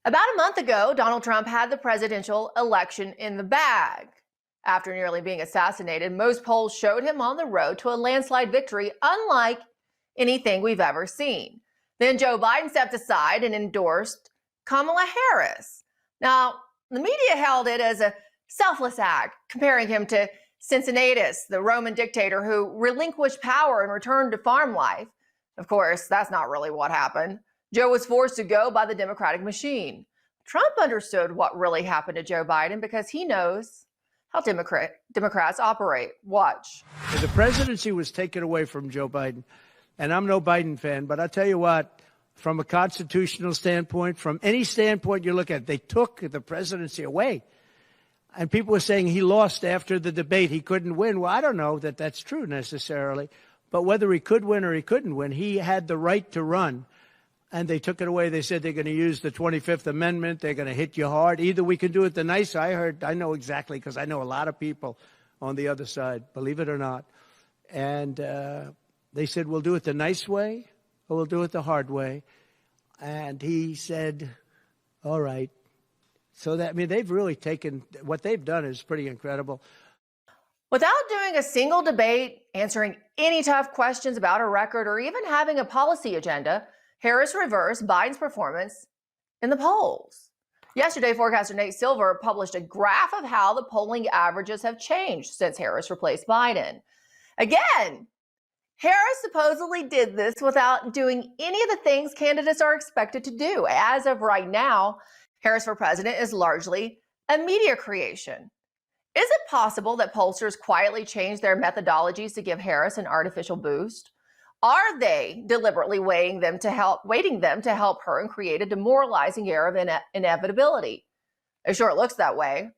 About a month ago, Donald Trump had the presidential election in the bag. After nearly being assassinated, most polls showed him on the road to a landslide victory, unlike anything we've ever seen. Then Joe Biden stepped aside and endorsed Kamala Harris. Now, the media hailed it as a selfless act, comparing him to Cincinnatus, the Roman dictator who relinquished power and returned to farm life. Of course, that's not really what happened. Joe was forced to go by the Democratic machine. Trump understood what really happened to Joe Biden because he knows how Democrats operate. Watch. The presidency was taken away from Joe Biden, and I'm no Biden fan, but I'll tell you what, from a constitutional standpoint, from any standpoint you look at, they took the presidency away. And people were saying he lost after the debate. He couldn't win. Well, I don't know that that's true necessarily, but whether he could win or he couldn't win, he had the right to run. And they took it away. They said they're going to use the 25th Amendment. They're going to hit you hard. Either we can do it the nice. I know exactly because I know a lot of people on the other side, believe it or not. And they said, we'll do it the nice way or we'll do it the hard way. And he said, all right. So that, I mean, they've really taken, what they've done is pretty incredible. Without doing a single debate, answering any tough questions about her record, or even having a policy agenda, Harris reversed Biden's performance in the polls. Yesterday, forecaster Nate Silver published a graph of how the polling averages have changed since Harris replaced Biden. Again, Harris supposedly did this without doing any of the things candidates are expected to do. As of right now, Harris for president is largely a media creation. Is it possible that pollsters quietly changed their methodologies to give Harris an artificial boost? Are they deliberately waiting them to help her and create a demoralizing air of inevitability? It sure looks that way.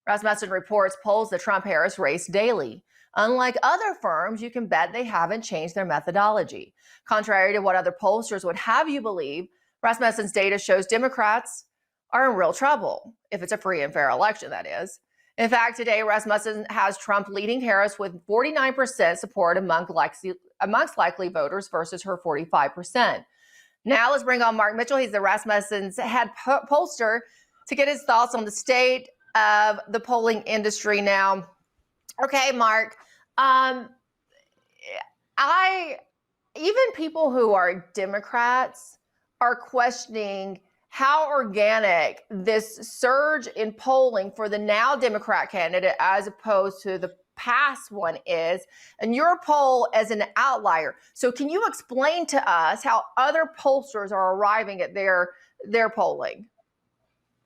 Rasmussen reports polls the Trump-Harris race daily. Unlike other firms, you can bet they haven't changed their methodology. Contrary to what other pollsters would have you believe, Rasmussen's data shows Democrats are in real trouble, if it's a free and fair election, that is. In fact, today, Rasmussen has Trump leading Harris with 49% support amongst likely voters versus her 45%. Now let's bring on Mark Mitchell. He's the Rasmussen's head pollster to get his thoughts on the state of the polling industry now. Okay, Mark, even people who are Democrats are questioning how organic this surge in polling for the now Democrat candidate as opposed to the past one is, and your poll as an outlier. So can you explain to us how other pollsters are arriving at their polling?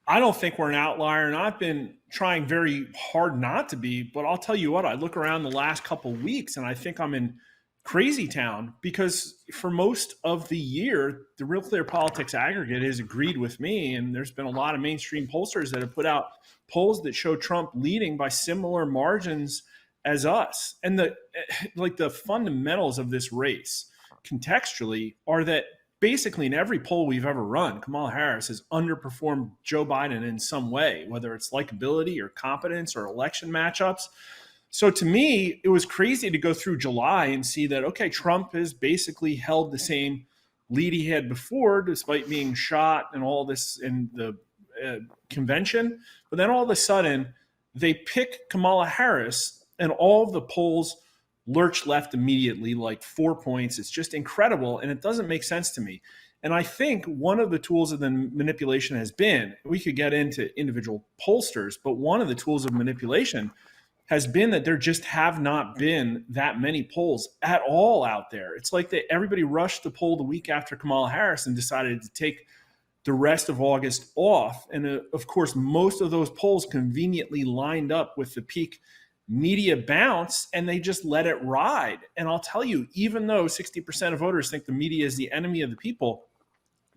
I don't think we're an outlier, and I've been trying very hard not to be, but I'll tell you what, I look around the last couple of weeks and I think I'm in crazy town, because for most of the year, the Real Clear Politics aggregate has agreed with me, and there's been a lot of mainstream pollsters that have put out polls that show Trump leading by similar margins as us. And the fundamentals of this race contextually are that basically in every poll we've ever run, Kamala Harris has underperformed Joe Biden in some way, whether it's likability or competence or election matchups. So to me, it was crazy to go through July and see that, okay, Trump has basically held the same lead he had before, despite being shot and all this in the convention. But then all of a sudden, they pick Kamala Harris and all of the polls lurch left immediately, like 4 points. It's just incredible, and it doesn't make sense to me. And I think one of the tools of the manipulation has been, we could get into individual pollsters, but one of the tools of manipulation has been that there just have not been that many polls at all out there. It's like everybody rushed to poll the week after Kamala Harris and decided to take the rest of August off. And of course, most of those polls conveniently lined up with the peak media bounce, and they just let it ride. And I'll tell you, even though 60% of voters think the media is the enemy of the people,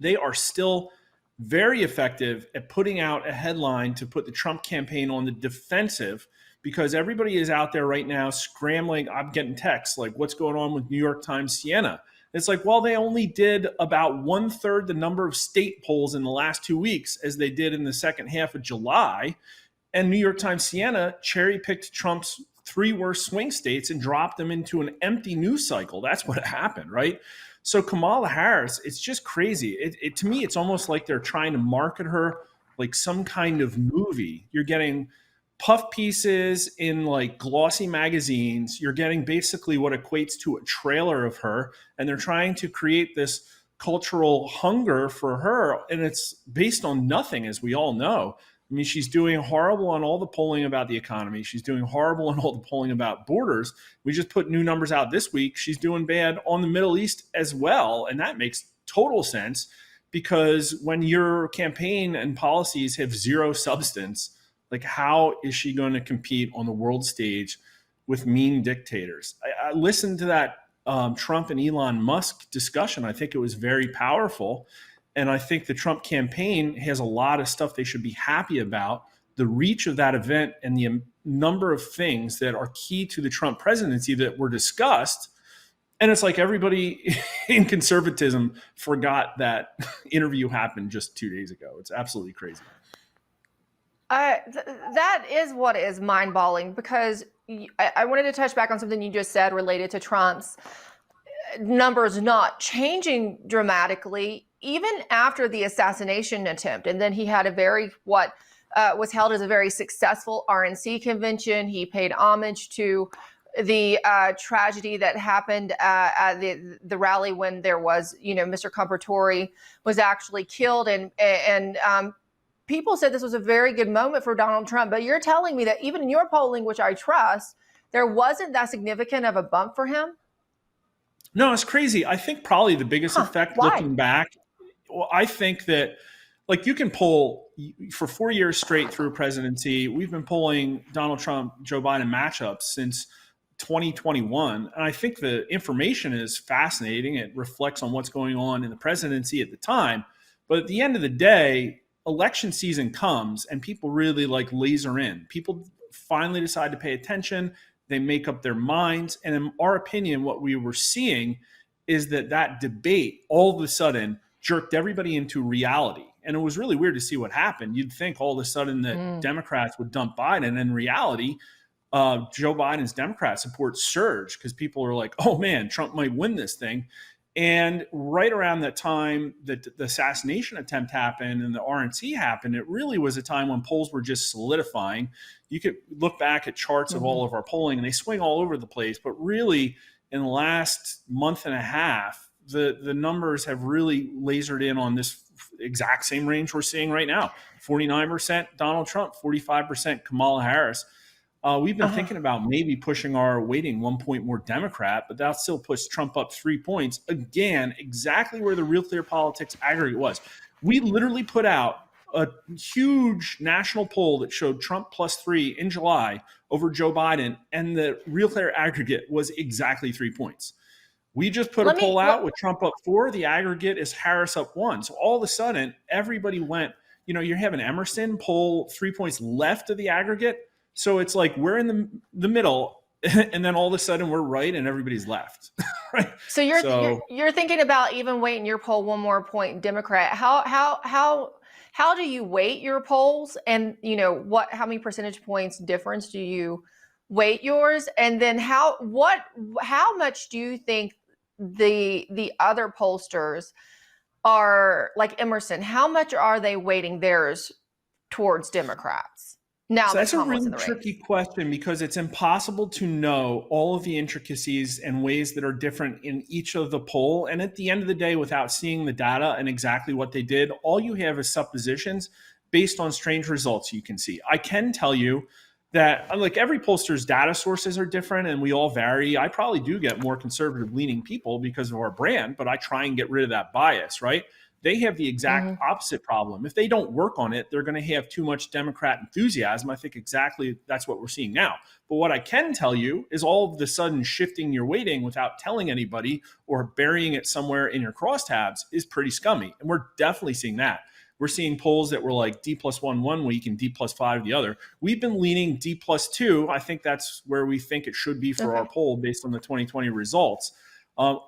they are still very effective at putting out a headline to put the Trump campaign on the defensive, because everybody is out there right now scrambling. I'm getting texts like, what's going on with New York Times Siena? It's like, well, they only did about 1/3 the number of state polls in the last 2 weeks as they did in the second half of July. And New York Times Siena cherry-picked Trump's three worst swing states and dropped them into an empty news cycle. That's what happened, right? So Kamala Harris, it's just crazy. To me, it's almost like they're trying to market her like some kind of movie. You're getting puff pieces in like glossy magazines. You're getting basically what equates to a trailer of her, and they're trying to create this cultural hunger for her, and it's based on nothing, as we all know. I mean, she's doing horrible on all the polling about the economy. She's doing horrible on all the polling about borders. We just put new numbers out this week. She's doing bad on the Middle East as well. And that makes total sense, because when your campaign and policies have zero substance, like, how is she going to compete on the world stage with mean dictators? I listened to that Trump and Elon Musk discussion. I think it was very powerful. And I think the Trump campaign has a lot of stuff they should be happy about. The reach of that event and the number of things that are key to the Trump presidency that were discussed. And it's like everybody in conservatism forgot that interview happened just 2 days ago. It's absolutely crazy. That is what is mind-boggling, because I wanted to touch back on something you just said related to Trump's numbers not changing dramatically even after the assassination attempt. And then he had a very, what was held as a very successful RNC convention. He paid homage to the tragedy that happened at the rally when there was, Mr. Comparatore was actually killed. And people said this was a very good moment for Donald Trump. But you're telling me that even in your polling, which I trust, there wasn't that significant of a bump for him? No, it's crazy. I think probably the biggest effect looking back, well, I think that, like, you can poll for 4 years straight through presidency. We've been polling Donald Trump, Joe Biden matchups since 2021. And I think the information is fascinating. It reflects on what's going on in the presidency at the time. But at the end of the day, election season comes and people really like laser in. People finally decide to pay attention. They make up their minds. And in our opinion, what we were seeing is that debate all of a sudden jerked everybody into reality. And it was really weird to see what happened. You'd think all of a sudden that Democrats would dump Biden. And in reality, Joe Biden's Democrat support surged because people are like, oh man, Trump might win this thing. And right around that time that the assassination attempt happened and the RNC happened, it really was a time when polls were just solidifying. You could look back at charts of all of our polling, and they swing all over the place. But really, in the last month and a half, the numbers have really lasered in on this exact same range we're seeing right now. 49% Donald Trump, 45% Kamala Harris. We've been thinking about maybe pushing our weighting 1 point more Democrat, but that still puts Trump up 3 points. Again, exactly where the Real Clear Politics aggregate was. We literally put out a huge national poll that showed Trump +3 in July over Joe Biden, and the Real Clear aggregate was exactly 3 points. We just put a poll out with Trump up 4. The aggregate is Harris up 1. So all of a sudden, everybody went, you're having Emerson poll 3 points left of the aggregate. So it's like we're in the middle, and then all of a sudden we're right and everybody's left. Right? So you're thinking about even weighting your poll 1 more point Democrat. How do you weight your polls, and how many percentage points difference do you weight yours? And then how much do you think the other pollsters are, like Emerson, how much are they weighting theirs towards Democrats? Now, so that's a really tricky question, because it's impossible to know all of the intricacies and ways that are different in each of the poll. And at the end of the day, without seeing the data and exactly what they did, all you have is suppositions based on strange results you can see. I can tell you that, like, every pollster's data sources are different and we all vary. I probably do get more conservative leaning people because of our brand, but I try and get rid of that bias, right? They have the exact opposite problem. If they don't work on it, they're going to have too much Democrat enthusiasm. I think exactly that's what we're seeing now. But what I can tell you is all of a sudden shifting your weighting without telling anybody or burying it somewhere in your crosstabs is pretty scummy. And we're definitely seeing that. We're seeing polls that were like D+1 one week and D+5 the other. We've been leaning D+2. I think that's where we think it should be for our poll based on the 2020 results.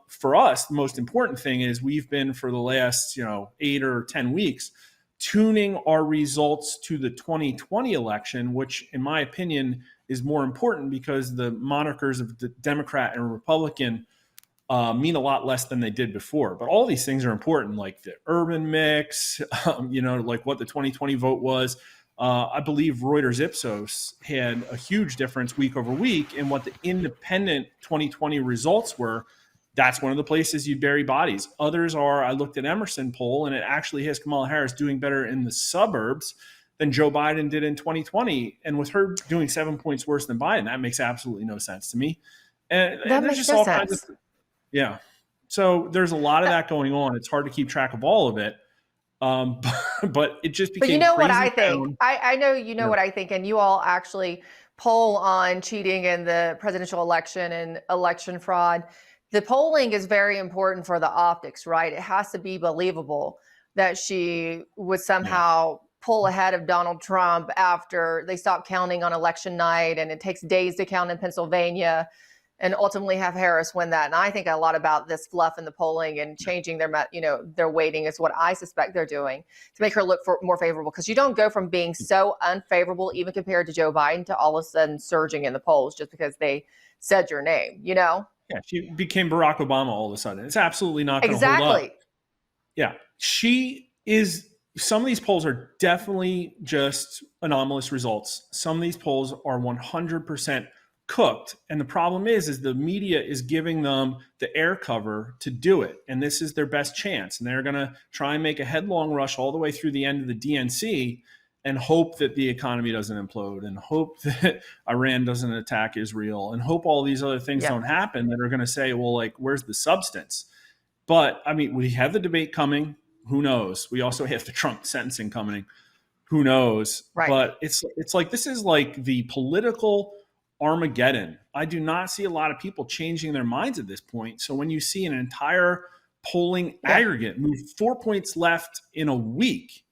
For us, the most important thing is we've been, for the last 8 or 10 weeks, tuning our results to the 2020 election, which in my opinion is more important because the monikers of the Democrat and Republican mean a lot less than they did before. But all these things are important, like the urban mix, like what the 2020 vote was. I believe Reuters Ipsos had a huge difference week over week in what the independent 2020 results were. That's one of the places you bury bodies. Others are, I looked at Emerson poll, and it actually has Kamala Harris doing better in the suburbs than Joe Biden did in 2020. And with her doing 7 points worse than Biden, that makes absolutely no sense to me. And That there's makes just no all sense. kinds of, yeah. So there's a lot of that going on. It's hard to keep track of all of it. But it just But you became know what crazy I think? town. I know you know Yeah. what I think, and you all actually poll on cheating in the presidential election and election fraud. The polling is very important for the optics, right? It has to be believable that she would Yeah. somehow pull ahead of Donald Trump after they stopped counting on election night, and it takes days to count in Pennsylvania, and ultimately have Harris win that. And I think a lot about this fluff in the polling and changing their weighting is what I suspect they're doing to make her look more favorable. Because you don't go from being so unfavorable, even compared to Joe Biden, to all of a sudden surging in the polls just because they said your name, Yeah. She became Barack Obama all of a sudden. It's absolutely not going to hold up. Exactly. Yeah. Some of these polls are definitely just anomalous results. Some of these polls are 100% cooked. And the problem is the media is giving them the air cover to do it. And this is their best chance. And they're going to try and make a headlong rush all the way through the end of the DNC and hope that the economy doesn't implode, and hope that Iran doesn't attack Israel, and hope all these other things don't happen that are going to say, well, like, where's the substance? But I mean, we have the debate coming. Who knows? We also have the Trump sentencing coming. Who knows? Right. But it's like, this is like the political Armageddon. I do not see a lot of people changing their minds at this point. So when you see an entire polling aggregate move 4 points left in a week,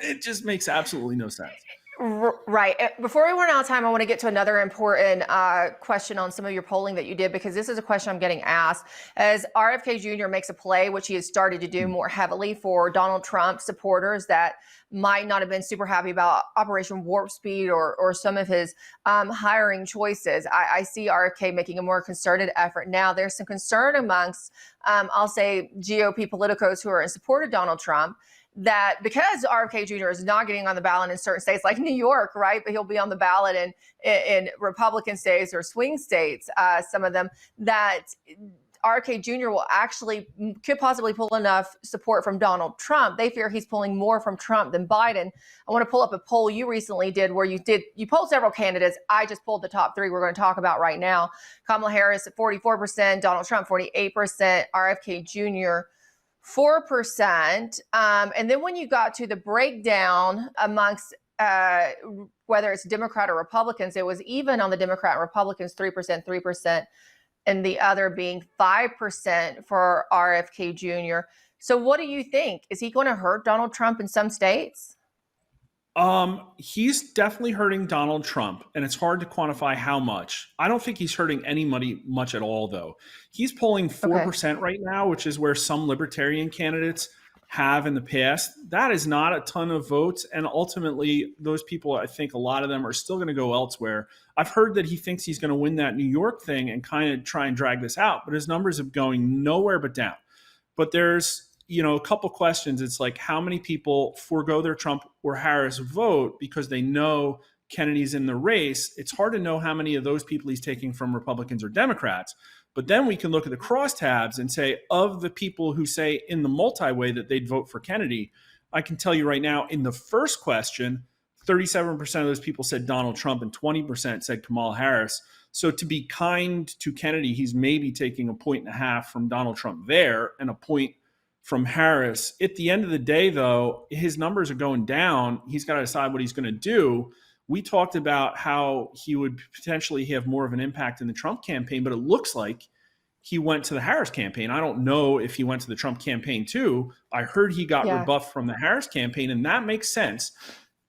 it just makes absolutely no sense. Right. Before we run out of time, I want to get to another important question on some of your polling that you did, because this is a question I'm getting asked. As RFK Jr. makes a play, which he has started to do more heavily for Donald Trump supporters that might not have been super happy about Operation Warp Speed or some of his hiring choices, I see RFK making a more concerted effort now. There's some concern amongst, I'll say, GOP politicos who are in support of Donald Trump, that because RFK Jr. is not getting on the ballot in certain states like New York, right, but he'll be on the ballot in Republican states or swing states, some of them, that RFK Jr. could possibly pull enough support from Donald Trump. They fear he's pulling more from Trump than Biden. I want to pull up a poll you recently did where you polled several candidates. I just pulled the top three we're going to talk about right now. Kamala Harris at 44%, Donald Trump 48%, RFK Jr. 4%. And then when you got to the breakdown amongst whether it's Democrat or Republicans, it was even on the Democrat and Republicans, 3%, 3%, and the other being 5% for RFK Jr. So what do you think? Is he going to hurt Donald Trump in some states? He's definitely hurting Donald Trump, and it's hard to quantify how much. I don't think he's hurting anybody much at all, though. He's polling 4% right now, which is where some libertarian candidates have in the past. That is not a ton of votes, and ultimately, those people, I think a lot of them are still going to go elsewhere. I've heard that he thinks he's going to win that New York thing and kind of try and drag this out, but his numbers are going nowhere but down. But there's a couple questions. It's like, how many people forego their Trump or Harris vote because they know Kennedy's in the race? It's hard to know how many of those people he's taking from Republicans or Democrats. But then we can look at the crosstabs and say, of the people who say in the multi-way that they'd vote for Kennedy, I can tell you right now, in the first question, 37% of those people said Donald Trump and 20% said Kamala Harris. So to be kind to Kennedy, he's maybe taking 1.5 points from Donald Trump there and a point from Harris. At the end of the day, though, his numbers are going down. He's got to decide what he's going to do. We talked about how he would potentially have more of an impact in the Trump campaign, but it looks like he went to the Harris campaign. I don't know if he went to the Trump campaign too. I heard he got rebuffed from the Harris campaign, and that makes sense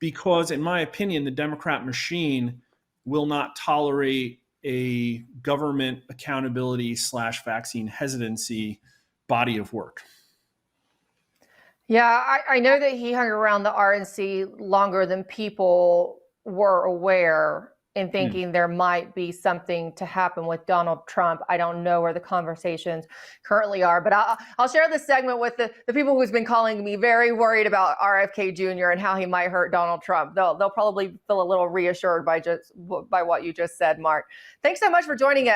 because, in my opinion, the Democrat machine will not tolerate a government accountability / vaccine hesitancy body of work. Yeah, I know that he hung around the RNC longer than people were aware. in thinking there might be something to happen with Donald Trump. I don't know where the conversations currently are, but I'll share this segment with the people who's been calling me very worried about RFK Jr. and how he might hurt Donald Trump. They'll probably feel a little reassured by what you just said, Mark. Thanks so much for joining us.